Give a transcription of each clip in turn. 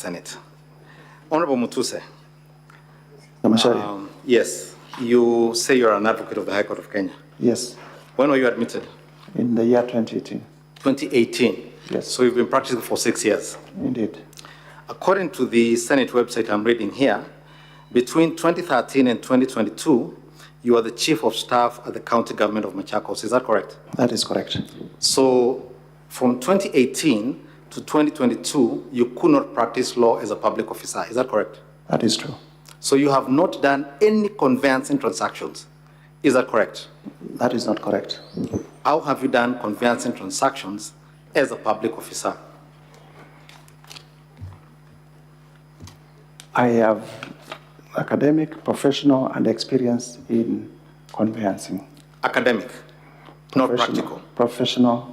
Senate. Honorable Mutuse. Kamashari. Yes, you say you're an advocate of the High Court of Kenya. Yes. When were you admitted? In the year 2018. 2018? Yes. So you've been practicing for 6 years? Indeed. According to the Senate website I'm reading here, between 2013 and 2022, you are the Chief of Staff at the County Government of Machakos. Is that correct? That is correct. So from 2018 to 2022, you could not practice law as a public officer. Is that correct? That is true. So you have not done any conveyancing transactions. Is that correct? That is not correct. How have you done conveyancing transactions as a public officer? I have academic, professional, and experience in conveyancing. Academic, not practical. Professional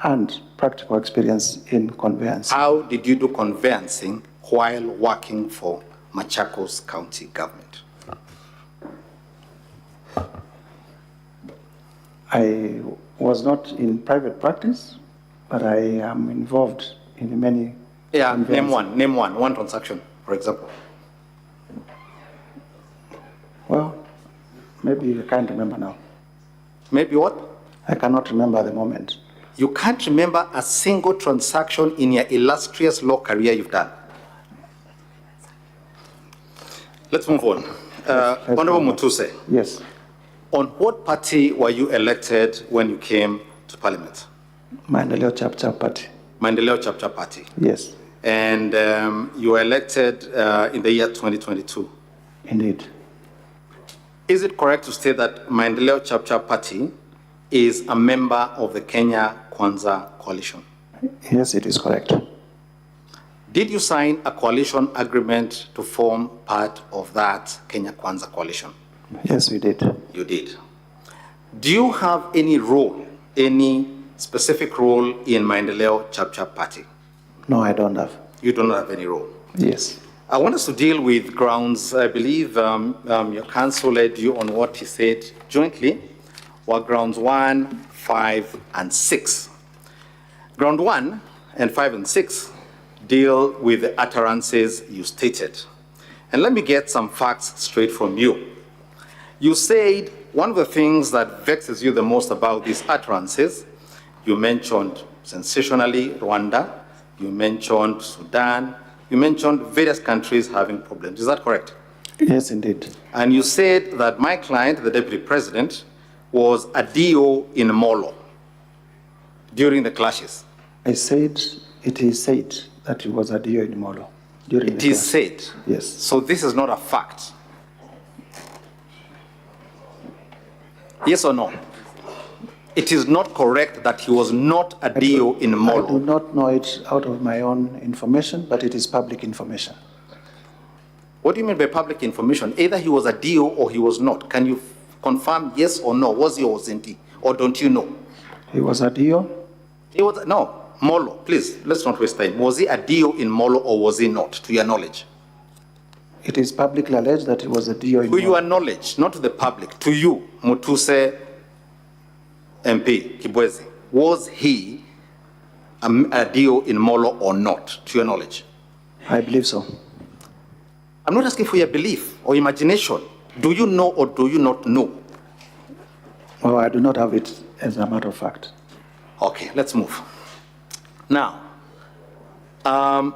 and practical experience in conveyancing. How did you do conveyancing while working for Machakos County Government? I was not in private practice, but I am involved in many. Yeah, name one transaction, for example. Well, maybe I can't remember now. Maybe what? I cannot remember at the moment. You can't remember a single transaction in your illustrious law career you've done. Let's move on. Honorable Mutuse. Yes. On what party were you elected when you came to Parliament? Maendeleo Chapter Party. Maendeleo Chapter Party. Yes. And you were elected in the year 2022. Indeed. Is it correct to state that Maendeleo Chapter Party is a member of the Kenya Kwanza Coalition? Yes, it is correct. Did you sign a coalition agreement to form part of that Kenya Kwanza Coalition? Yes, we did. You did. Do you have any role, any specific role in Maendeleo Chapter Party? No, I don't have. You do not have any role? Yes. I want us to deal with grounds. I believe your counsel led you on what he said jointly were grounds 1, 5, and 6. Ground 1 and 5 and 6 deal with the utterances you stated. And let me get some facts straight from you. You said one of the things that vexes you the most about these utterances, you mentioned sensationally Rwanda, you mentioned Sudan, you mentioned various countries having problems. Is that correct? Yes, indeed. And you said that my client, the deputy president, was a DO in Molo during the clashes. I said, it is said that he was a DO in Molo during the It is class. said. Yes. So this is not a fact. Yes or no? It is not correct that he was not a DO in Molo. I do not know it out of my own information, but it is public information. What do you mean by public information? Either he was a DO or he was not. Can you confirm yes or no? Was he or wasn't he? Or don't you know? He was a DO? He was, no, Molo, please, let's not waste time. Was he a DO in Molo or was he not, to your knowledge? It is publicly alleged that he was a DO in To Molo. your knowledge, not to the public, to you, Mutuse MP Kibwezi, was he a DO in Molo or not, to your knowledge? I believe so. I'm not asking for your belief or imagination. Do you know or do you not know? Well, I do not have it as a matter of fact. Okay, let's move. Now,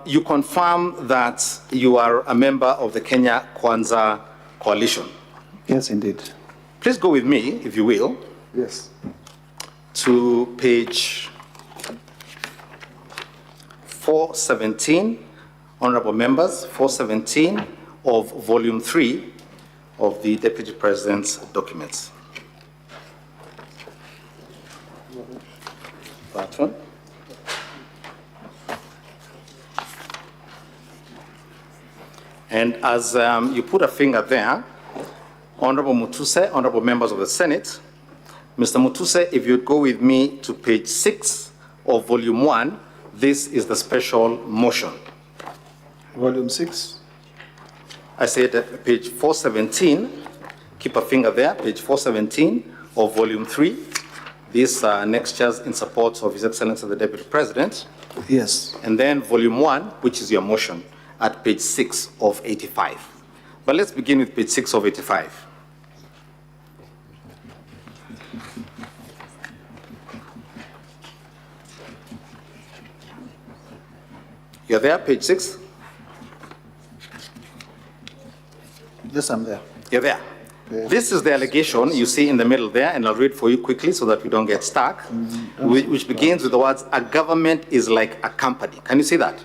you confirm that you are a member of the Kenya Kwanza Coalition. Yes, indeed. Please go with me, if you will, Yes. to page 417, honorable members, 417 of volume 3 of the Deputy President's documents. That one. And as you put a finger there, Honorable Mutuse, honorable members of the Senate, Mr. Mutuse, if you'd go with me to page 6 of volume 1, this is the special motion. Volume 6. I said page 417, keep a finger there, page 417 of volume 3. These are annexures in support of His Excellency the Deputy President. Yes. And then volume 1, which is your motion. at page 6 of 85. But let's begin with page 6 of 85. You're there, page 6? Yes, I'm there. You're there. This is the allegation you see in the middle there, and I'll read for you quickly so that we don't get stuck, which begins with the words, a government is like a company. Can you see that?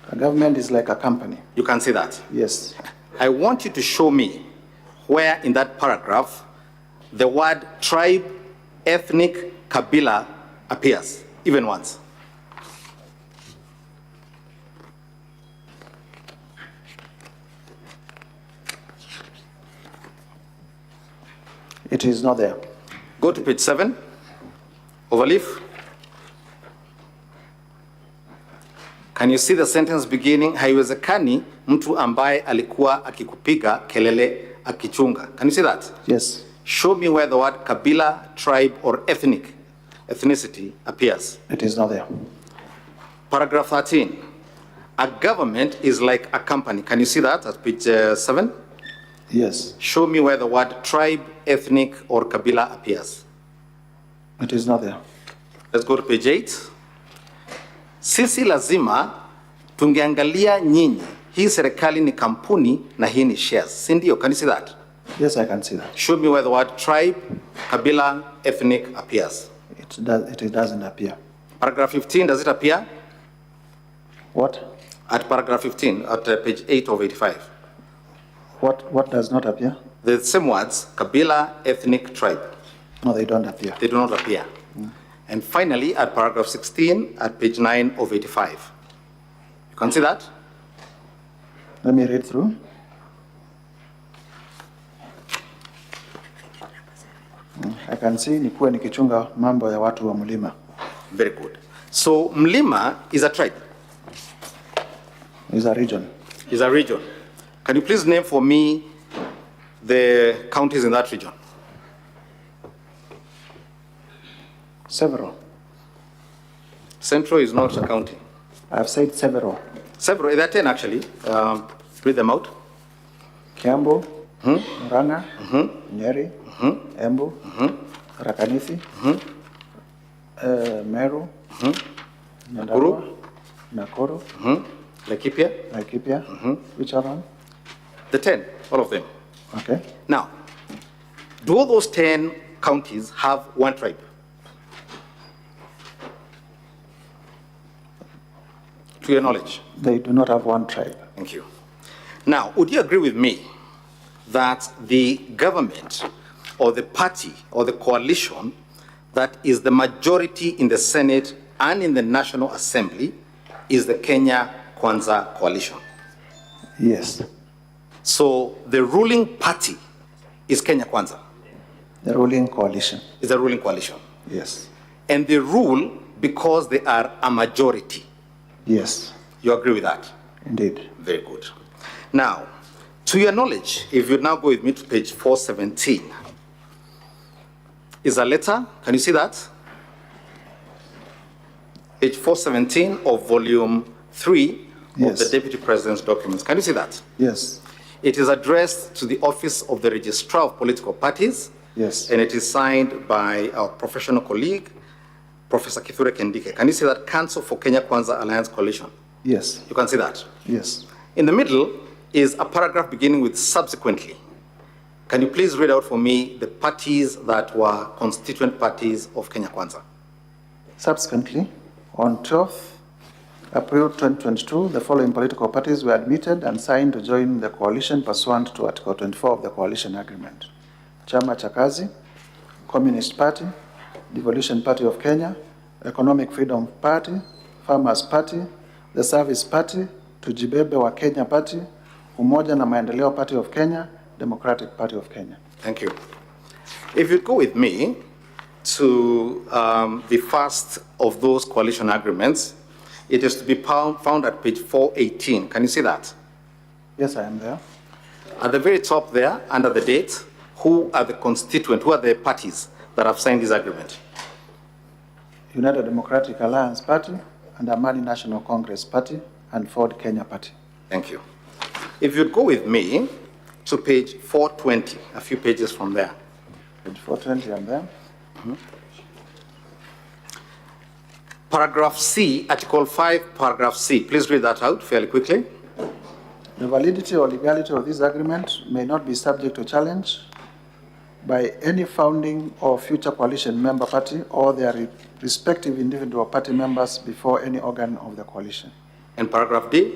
A government is like a company. You can see that? Yes. I want you to show me where in that paragraph the word tribe, ethnic, kabila appears, even once. It is not there. Go to page 7, overleaf. Can you see the sentence beginning, haiwezekani mtu ambaye alikuwa akikupiga kelele akichunga? Can you see that? Yes. Show me where the word kabila, tribe, or ethnicity appears. It is not there. Paragraph 13. A government is like a company. Can you see that at page 7? Yes. Show me where the word tribe, ethnic, or kabila appears. It is not there. Let's go to page 8. Sisi lazima tungeangalia nyinyi. Hii serikali ni kampuni na hii ni shares. Si ndio? Can you see that? Yes, I can see that. Show me where the word tribe, kabila, ethnic appears. It doesn't appear. Paragraph 15, does it appear? What? At paragraph 15, at page 8 of 85. What does not appear? The same words, kabila, ethnic, tribe. No, they don't appear. They do not appear. And finally, at paragraph 16, at page 9 of 85. You can see that? Let me read through. I can see nikuwe nikichunga mambo ya watu wa Mlima. Very good. So Mlima is a tribe. Is a region. Is a region. Can you please name for me the counties in that region? Several. Central is not a county. I've said several. Several, there are 10 actually. Read them out. Kiambu, Muranga, Nyeri, Embu, Rakanithi, Meru, Nakuru, Nakuru, Laikipia. Which other one? The 10, all of them. Okay. Now, do all those 10 counties have one tribe? To your knowledge? They do not have one tribe. Thank you. Now, would you agree with me that the government or the party or the coalition that is the majority in the Senate and in the National Assembly is the Kenya Kwanza coalition? Yes. So the ruling party is Kenya Kwanza? The ruling coalition. Is the ruling coalition? Yes. And they rule because they are a majority? Yes. You agree with that? Indeed. Very good. Now, to your knowledge, if you now go with me to page 417, is a letter, can you see that? Page 417 of volume 3 Yes. of the Deputy President's documents. Can you see that? Yes. It is addressed to the Office of the Registrar of Political Parties. Yes. And it is signed by our professional colleague, Professor Kithure Kindike. Can you see that? Council for Kenya Kwanza Alliance Coalition. Yes. You can see that. Yes. In the middle is a paragraph beginning with subsequently. Can you please read out for me the parties that were constituent parties of Kenya Kwanza? Subsequently, on 12th April 2022, the following political parties were admitted and signed to join the coalition pursuant to Article 24 of the Coalition Agreement. Chama cha Kazi, Communist Party, Devolution Party of Kenya, Economic Freedom Party, Farmers Party, the Service Party, Tujibebe wa Kenya Party, Umoja na Maendeleo Party of Kenya, Democratic Party of Kenya. Thank you. If you go with me to the first of those coalition agreements, it is to be found at page 418. Can you see that? Yes, I am there. At the very top there, under the date, who are the constituent, who are the parties that have signed this agreement? United Democratic Alliance Party and Amani National Congress Party and Ford Kenya Party. Thank you. If you'd go with me to page 420, a few pages from there. Page 420, I'm there. Paragraph C, Article 5, Paragraph C. Please read that out fairly quickly. The validity or legality of this agreement may not be subject to challenge by any founding or future coalition member party or their respective individual party members before any organ of the coalition. And Paragraph D?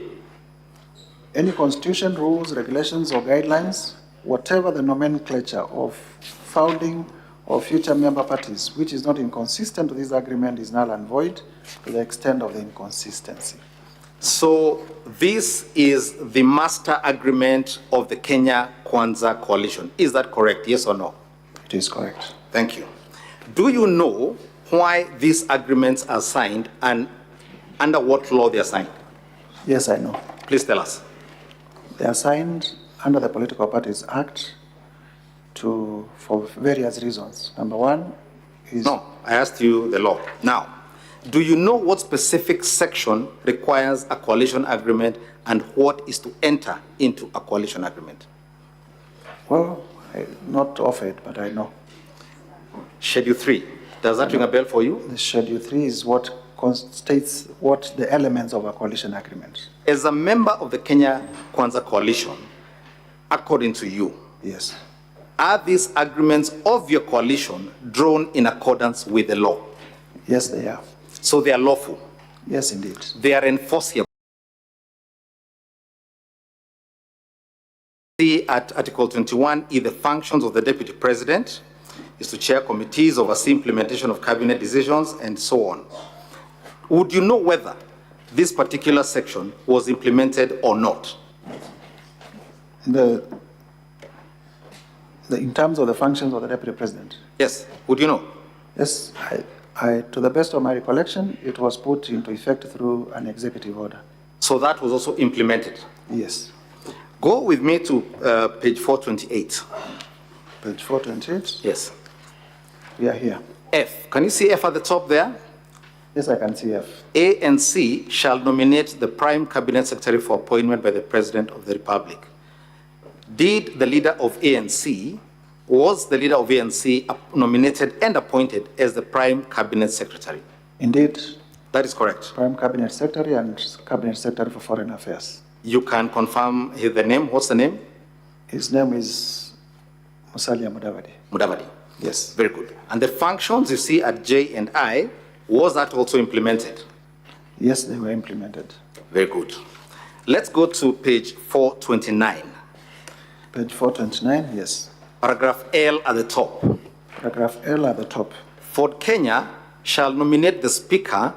Any constitution, rules, regulations, or guidelines, whatever the nomenclature of founding or future member parties, which is not inconsistent with this agreement, is null and void to the extent of the inconsistency. So this is the master agreement of the Kenya Kwanza coalition. Is that correct? Yes or no? It is correct. Thank you. Do you know why these agreements are signed and under what law they are signed? Yes, I know. Please tell us. They are signed under the Political Parties Act for various reasons. Number one is... No, I asked you the law. Now, do you know what specific section requires a coalition agreement and what is to enter into a coalition agreement? Well, not off it, but I know. Schedule 3. Does that ring a bell for you? The Schedule 3 is what states what the elements of a coalition agreement. As a member of the Kenya Kwanza coalition, according to you, yes, are these agreements of your coalition drawn in accordance with the law? Yes, they are. So they are lawful? Yes, indeed. They are enforceable? See at Article 21, the functions of the Deputy President is to chair committees, oversee implementation of cabinet decisions, and so on. Would you know whether this particular section was implemented or not? In terms of the functions of the Deputy President? Yes. Would you know? Yes. To the best of my recollection, it was put into effect through an executive order. So that was also implemented? Yes. Go with me to page 428. Page 428? Yes. We are here. F. Can you see F at the top there? Yes, I can see F. A and C shall nominate the Prime Cabinet Secretary for appointment by the President of the Republic. Did the leader of ANC, was the leader of ANC nominated and appointed as the Prime Cabinet Secretary? Indeed. That is correct. Prime Cabinet Secretary and Cabinet Secretary for Foreign Affairs. You can confirm the name. What's the name? His name is Musalia Mudavadi. Mudavadi. Yes. Very good. And the functions you see at J and I, was that also implemented? Yes, they were implemented. Very good. Let's go to page 429. Page 429, yes. Paragraph L at the top. Paragraph L at the top. Ford Kenya shall nominate the Speaker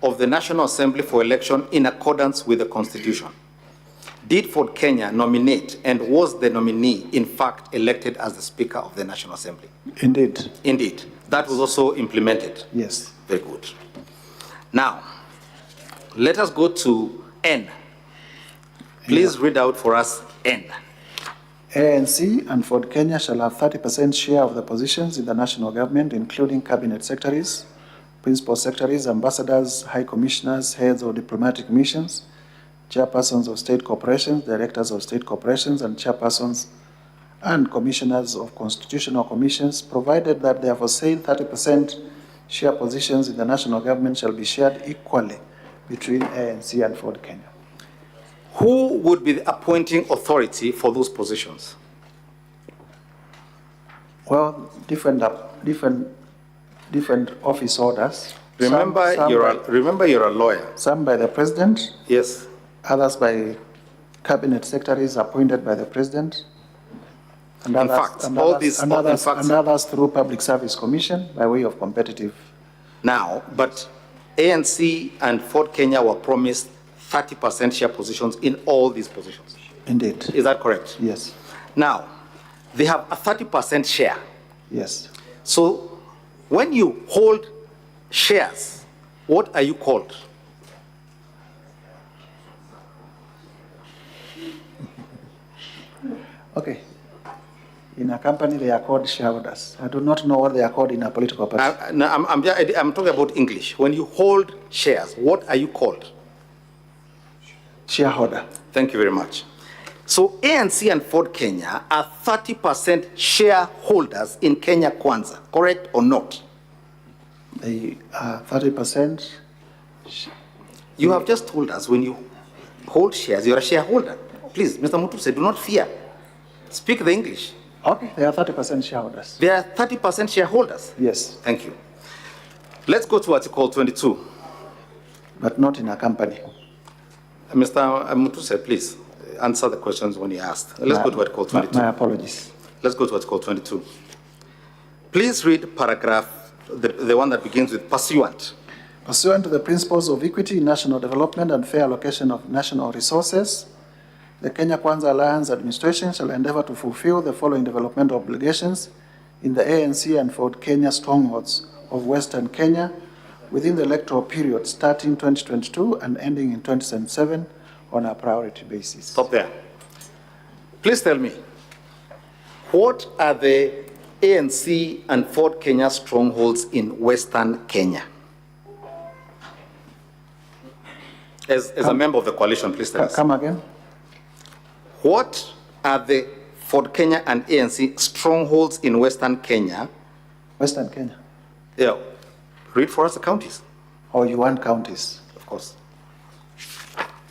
of the National Assembly for election in accordance with the Constitution. Did Ford Kenya nominate and was the nominee in fact elected as the Speaker of the National Assembly? Indeed. Indeed. That was also implemented? Yes. Very good. Now, let us go to N. Please read out for us N. ANC and Ford Kenya shall have 30% share of the positions in the national government, including cabinet secretaries, principal secretaries, ambassadors, high commissioners, heads of diplomatic missions, chairpersons of state corporations, directors of state corporations, and chairpersons and commissioners of constitutional commissions, provided that their for sale 30% share positions in the national government shall be shared equally between ANC and Ford Kenya. Who would be the appointing authority for those positions? Well, different office orders. Remember, you're a lawyer. Some by the president. Yes. Others by cabinet secretaries appointed by the president. And others through Public Service Commission by way of competitive. Now, but ANC and Ford Kenya were promised 30% share positions in all these positions. Indeed. Is that correct? Yes. Now, they have a 30% share. Yes. So when you hold shares, what are you called? Okay. In a company, they are called shareholders. I do not know what they are called in a political party. I'm talking about English. When you hold shares, what are you called? shareholder. Thank you very much. So ANC and Ford Kenya are 30% shareholders in Kenya Kwanza, correct or not? They are 30%. You have just told us when you hold shares, you're a shareholder. Please, Mr. Mutuse, do not fear. Speak the English. Okay, they are 30% shareholders. They are 30% shareholders? Yes. Thank you. Let's go to Article 22. But not in a company. Mr. Mutuse, please answer the questions when you asked. Let's go to Article 22. My apologies. Let's go to Article 22. Please read paragraph, the one that begins with pursuant. Pursuant to the principles of equity, national development, and fair allocation of national resources, the Kenya Kwanza Alliance administration shall endeavor to fulfill the following developmental obligations in the ANC and Ford Kenya strongholds of Western Kenya within the electoral period starting 2022 and ending in 2077 on a priority basis. Stop there. Please tell me, what are the ANC and Ford Kenya strongholds in Western Kenya? As a member of the coalition, please tell us. Come again? What are the Ford Kenya and ANC strongholds in Western Kenya? Western Kenya. Yeah. Read for us the counties. Or you want counties? Of course.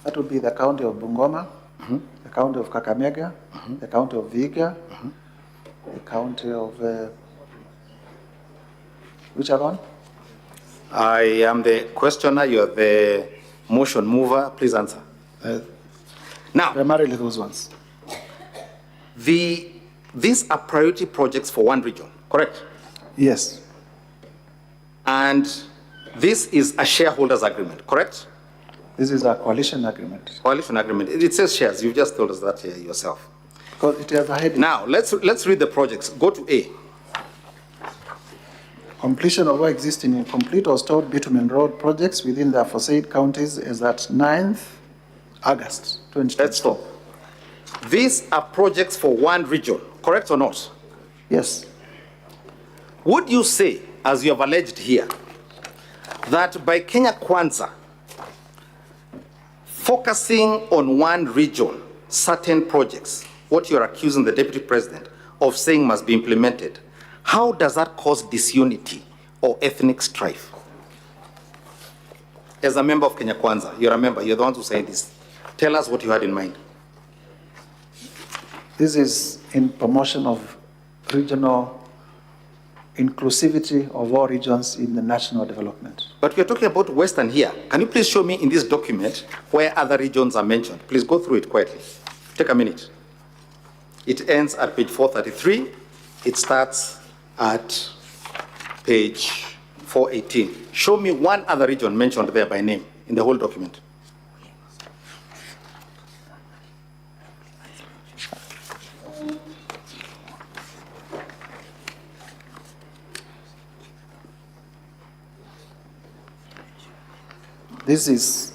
That would be the county of Bungoma, the county of Kakamega, the county of Vihiga, the county of, which other one? I am the questioner, you're the motion mover. Please answer. Now, Primarily those ones. these are priority projects for one region, correct? Yes. And this is a shareholders agreement, correct? This is a coalition agreement. Coalition agreement. It says shares. You've just told us that here yourself. Because it has a heading. Now, let's read the projects. Go to A. Completion of all existing incomplete or stored bitumen road projects within the aforesaid counties is at 9th August 2020. Let's stop. These are projects for one region, correct or not? Yes. Would you say, as you have alleged here, that by Kenya Kwanza focusing on one region, certain projects, what you're accusing the deputy president of saying must be implemented, how does that cause disunity or ethnic strife? As a member of Kenya Kwanza, you're a member, you're the one who said this. Tell us what you had in mind. This is in promotion of regional inclusivity of all regions in the national development. But we're talking about Western here. Can you please show me in this document where other regions are mentioned? Please go through it quietly. Take a minute. It ends at page 433. It starts at page 418. Show me one other region mentioned there by name in the whole document. This is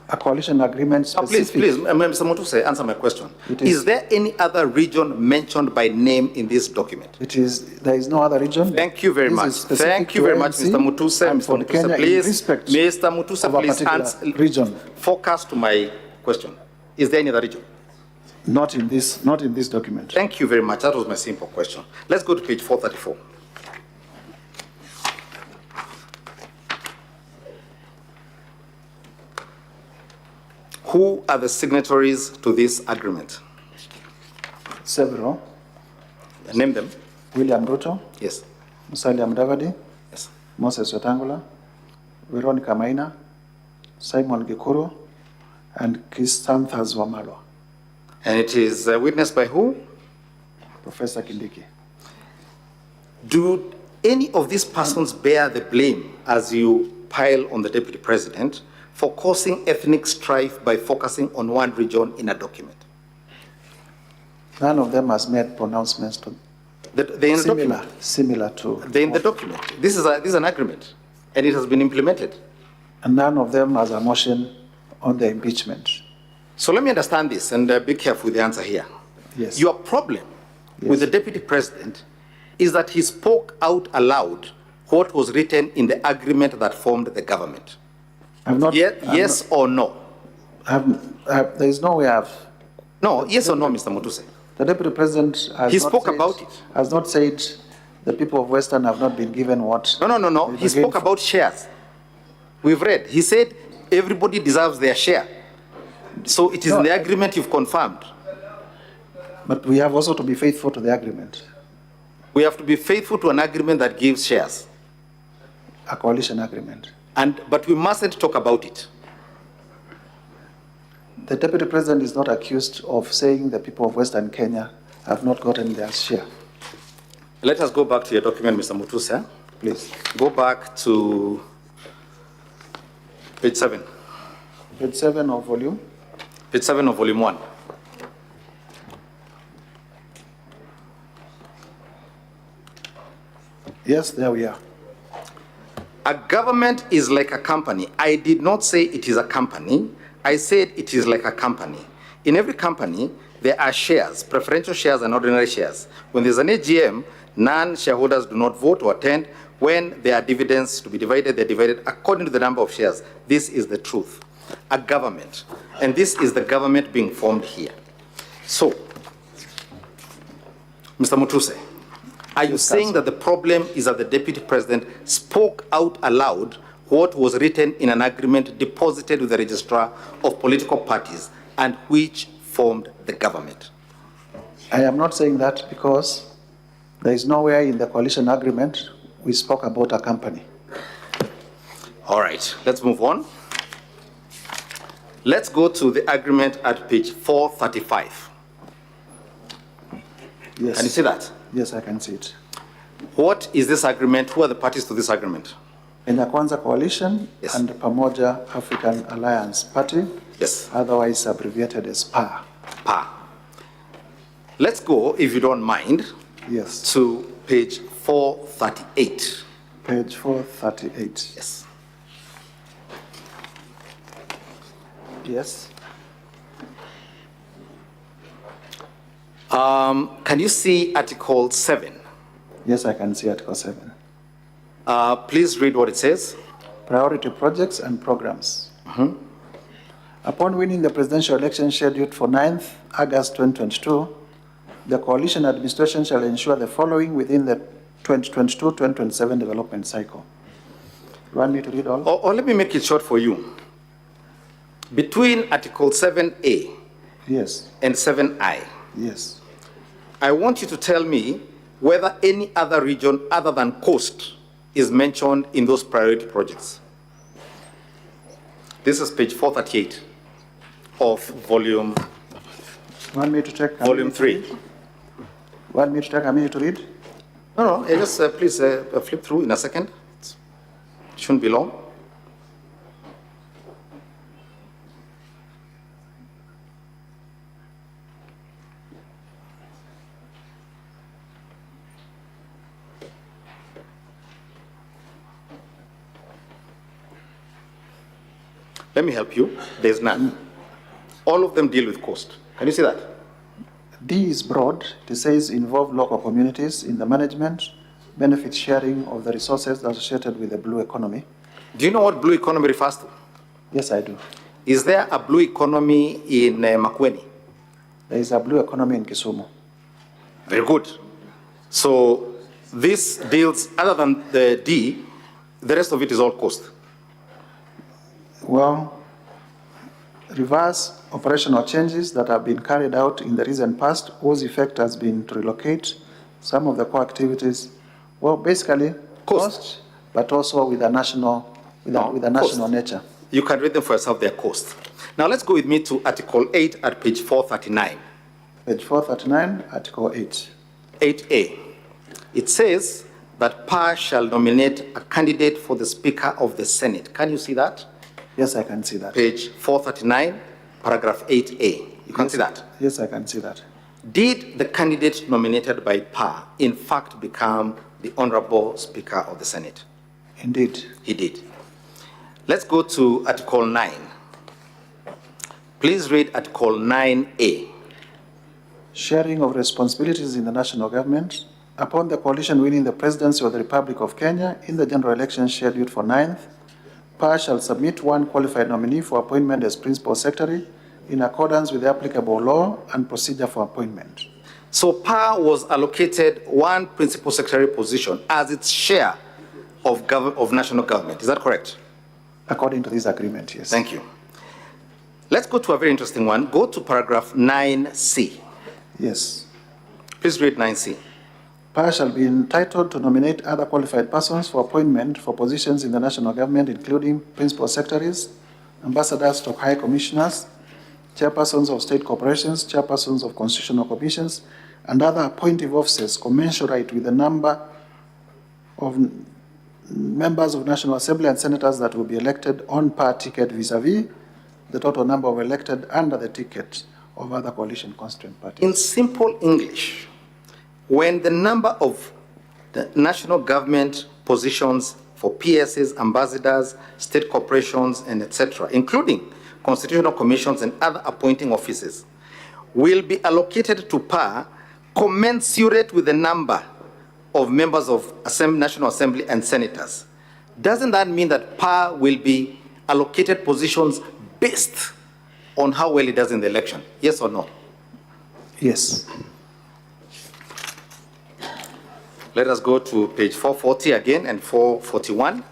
a coalition agreement specific. Please, Mr. Mutuse, answer my question. Is there any other region mentioned by name in this document? There is no other region. Thank you very much. Thank you very much, Mr. Mutuse. Mr. Mutuse, please. Mr. Mutuse, please answer. Region. Focus to my question. Is there any other region? Not in this document. Thank you very much. That was my simple question. Let's go to page 434. Who are the signatories to this agreement? Several. Name them. William Ruto. Yes. Musalia Mudavadi. Yes. Moses Wetangula. Veronica Maina. Simon Gikuru. And Chrysanthus Wamalwa. And it is witnessed by who? Professor Kindiki. Do any of these persons bear the blame as you pile on the deputy president for causing ethnic strife by focusing on one region in a document? None of them has made pronouncements to similar to. They're in the document. This is an agreement, and it has been implemented. And none of them has a motion on the impeachment. So let me understand this, and be careful with the answer here. Yes. Your problem with the deputy president is that he spoke out aloud what was written in the agreement that formed the government. I'm not, yes or no? There is no way No, yes or no, Mr. Mutuse? the Deputy President He spoke about it. has not said the people of Western have not been given what. No. He spoke about shares. We've read. He said everybody deserves their share. So it is in the agreement you've confirmed. But we have also to be faithful to the agreement, We have to be faithful to an agreement that gives shares. a coalition agreement. But we mustn't talk about it. The Deputy President is not accused of saying the people of Western Kenya have not gotten their share. Let us go back to your document, Mr. Mutuse. Please. Go back to page 7. Page 7 of volume. Page 7 of volume 1. Yes, there we are. A government is like a company. I did not say it is a company. I said it is like a company. In every company, there are shares, preferential shares and ordinary shares. When there's an AGM, non-shareholders do not vote or attend. When there are dividends to be divided, they're divided according to the number of shares. This is the truth. A government. And this is the government being formed here. So, Mr. Mutuse, are you saying that the problem is that the Deputy President spoke out aloud what was written in an agreement deposited with the Registrar of Political Parties and which formed the government? I am not saying that because there is nowhere in the coalition agreement we spoke about a company. All right, let's move on. Let's go to the agreement at page 435. Yes. Can you see that? Yes, I can see it. What is this agreement? Who are the parties to this agreement? Kenya Kwanza Coalition Yes. and Pamoja African Alliance Party, Yes. otherwise abbreviated as PAA. PA. Let's go, if you don't mind, Yes, to page 438. page 438. Yes. Yes, Can you see Article 7? yes, I can see Article 7. Please read what it says. Priority projects and programs. Upon winning the presidential election scheduled for 9th August 2022, the coalition administration shall ensure the following within the 2022-2027 development cycle. You want me to read all? Or let me make it short for you. Between Article 7A Yes, and 7I, yes. I want you to tell me whether any other region other than coast is mentioned in those priority projects. This is page 438 of volume Want me to check? a volume minute to 3. read? Want me to take a minute to read? No, just please flip through in a second. It shouldn't be long. Let me help you. There's none. All of them deal with cost. Can you see that? D is broad. It says involve local communities in the management, benefit sharing of the resources associated with the blue economy. Do you know what blue economy refers to? Yes, I do. Is there a blue economy in Makueni? There is a blue economy in Kisumu. Very good. So this deals, other than the D, the rest of it is all cost. Well, reverse operational changes that have been carried out in the recent past, whose effect has been to relocate some of the core activities. Well, basically, cost, but also with a national, with a national nature. You can read them for yourself, their cost. Now let's go with me to Article 8 at page 439. Page 439, Article 8. 8A. It says that PA shall nominate a candidate for the Speaker of the Senate. Can you see that? Yes, I can see that. Page 439, paragraph 8A. You can see that? Yes, I can see that. Did the candidate nominated by PA in fact become the Honorable Speaker of the Senate? Indeed. He did. Let's go to Article 9. Please read Article 9A. Sharing of responsibilities in the national government. Upon the coalition winning the presidency of the Republic of Kenya in the general election scheduled for 9th, PAR shall submit one qualified nominee for appointment as Principal Secretary in accordance with the applicable law and procedure for appointment. So PAR was allocated one principal secretary position as its share of national government. Is that correct? According to this agreement, yes. Thank you. Let's go to a very interesting one. Go to paragraph 9C. Yes. Please read 9C. PAR shall be entitled to nominate other qualified persons for appointment for positions in the national government, including principal secretaries, ambassadors to high commissioners, chairpersons of state corporations, chairpersons of constitutional commissions, and other appointive officers commensurate with the number of members of National Assembly and senators that will be elected on PAR ticket vis-a-vis the total number of elected under the ticket of other coalition constituent parties. In simple English, when the number of the national government positions for PSs, ambassadors, state corporations, and etc., including constitutional commissions and other appointing offices, will be allocated to PAR commensurate with the number of members of National Assembly and senators. Doesn't that mean that PAR will be allocated positions based on how well it does in the election? Yes or no? Yes. Let us go to page 440 again and 441.